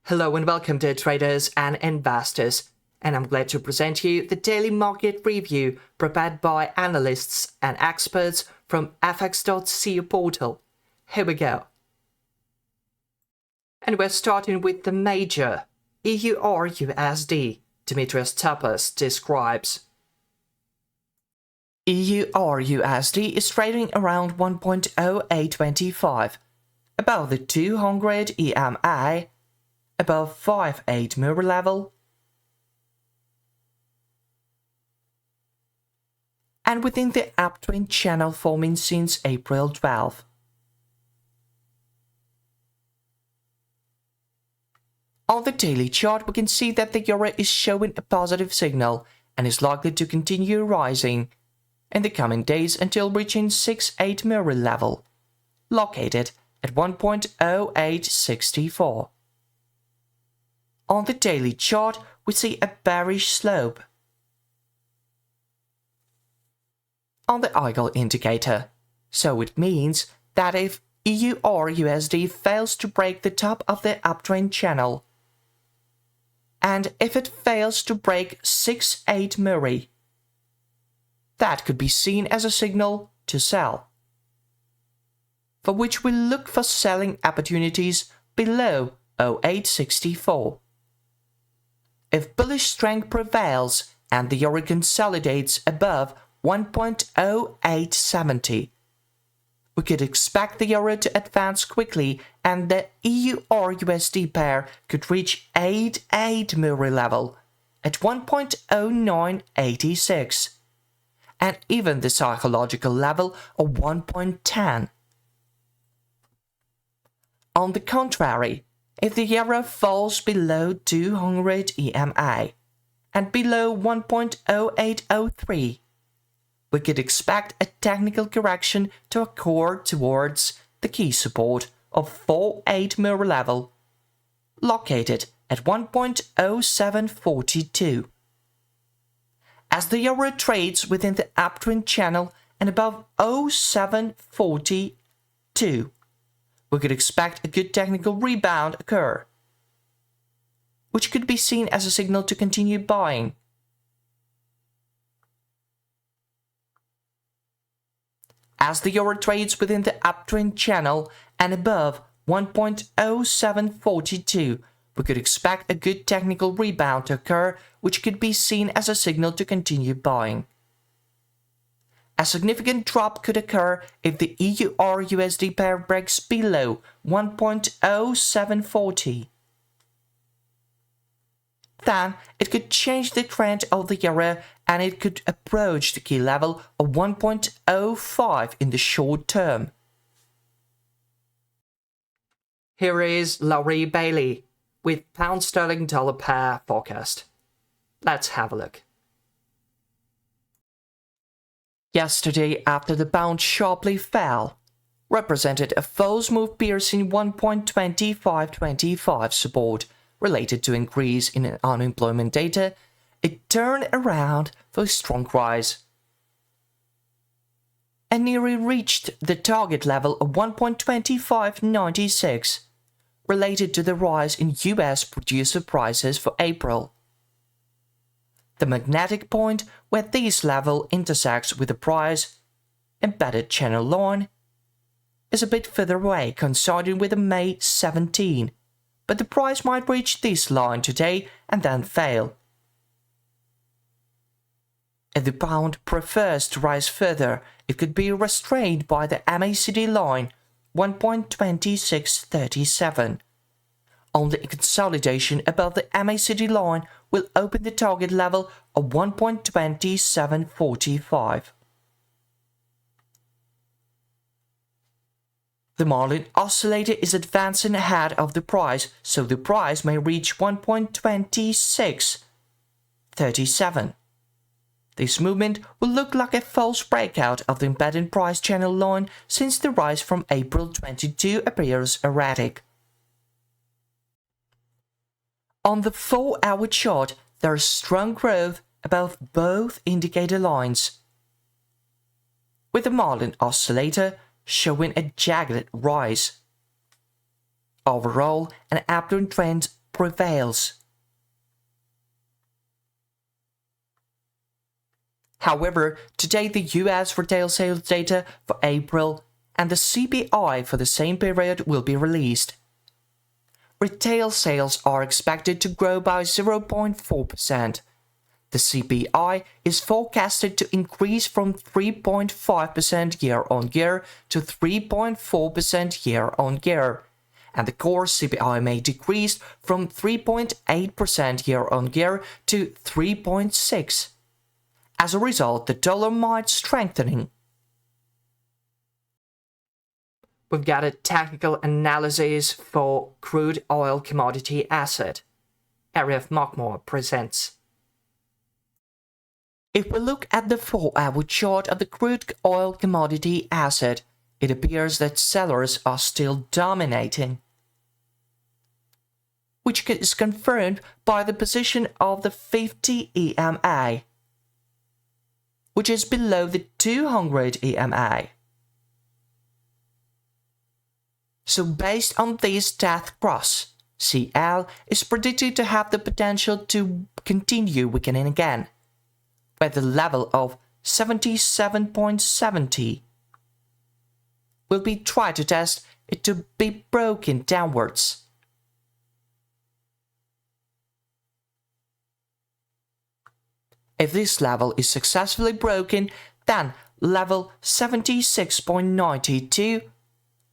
Hello and welcome to traders and investors, and I'm glad to present you the daily market review prepared by analysts and experts from fx.co portal. Here we go. And we're starting with the major, EURUSD, Dimitrios Tapas describes. EURUSD is trading around 1.0825, above the 200 EMA, above 5-8 mirror level, and within the uptrend channel forming since April 12. On the daily chart, we can see that the euro is showing a positive signal and is likely to continue rising in the coming days until reaching 6-8 mirror level, located at 1.0864. On the daily chart, we see a bearish slope. On the Eagle indicator, so it means that if EURUSD fails to break the top of the uptrend channel, and if it fails to break 6-8 mirror, that could be seen as a signal to sell, for which we look for selling opportunities below 0864. If bullish strength prevails and the euro consolidates above 1.0870, we could expect the euro to advance quickly and the EURUSD pair could reach 8-8 mirror level at 1.0986, and even the psychological level of 1.10. On the contrary, if the euro falls below 200 EMA and below 1.0803, we could expect a technical correction to occur towards the key support of 4-8 mirror level, located at 1.0742. As the euro trades within the uptrend channel and above 0742, we could expect a good technical rebound occur, which could be seen as a signal to continue buying. As the euro trades within the uptrend channel and above 1.0742, we could expect a good technical rebound to occur, which could be seen as a signal to continue buying. A significant drop could occur if the EURUSD pair breaks below 1.0740. Then it could change the trend of the euro and it could approach the key level of 1.05 in the short term. Here is Laurie Bailey with pound sterling dollar pair forecast. Let's have a look. Yesterday, after the pound sharply fell, represented a false move piercing 1.2525 support related to increase in unemployment data, it turned around for a strong rise and nearly reached the target level of 1.2596, related to the rise in US producer prices for April. The magnetic point where this level intersects with the price embedded channel line is a bit further away, coinciding with the May 17, but the price might reach this line today and then fail. If the pound prefers to rise further, it could be restrained by the MACD line 1.2637. Only a consolidation above the MACD line will open the target level of 1.2745. The Marlin oscillator is advancing ahead of the price, so the price may reach 1.2637. This movement will look like a false breakout of the embedded price channel line, since the rise from April 22 appears erratic. On the 4-hour chart, there is strong growth above both indicator lines, with the Marlin oscillator showing a jagged rise. Overall, an upward trend prevails. However, today the US retail sales data for April and the CPI for the same period will be released. Retail sales are expected to grow by 0.4%. The CPI is forecasted to increase from 3.5% year-on-year to 3.4% year-on-year, and the core CPI may decrease from 3.8% year-on-year to 3.6%. As a result, the dollar might strengthening. We've got a technical analysis for crude oil commodity asset. Arif Makmur presents. If we look at the 4-hour chart of the crude oil commodity asset, it appears that sellers are still dominating, which is confirmed by the position of the 50 EMA, which is below the 200 EMA. So based on this death cross, CL is predicted to have the potential to continue weakening again, where the level of 77.70 will be tried to test it to be broken downwards. If this level is successfully broken, then level 76.92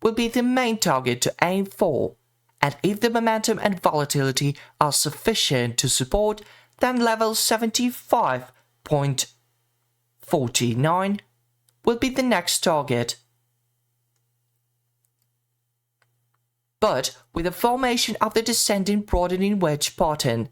will be the main target to aim for, and if the momentum and volatility are sufficient to support, then level 75.49 will be the next target. But with the formation of the descending broadening wedge pattern,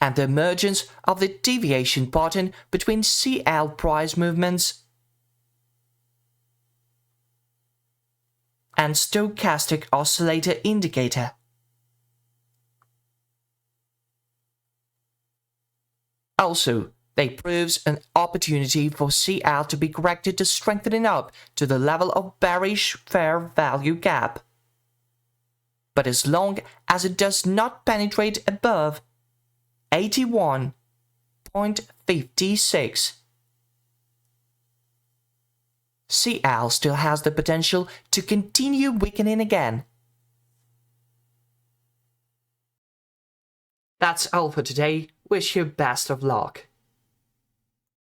and the emergence of the deviation pattern between CL price movements and stochastic oscillator indicator. Also, they proves an opportunity for CL to be corrected to strengthening up to the level of bearish fair value gap. But as long as it does not penetrate above 81.56, CL still has the potential to continue weakening again. That's all for today. Wish you best of luck.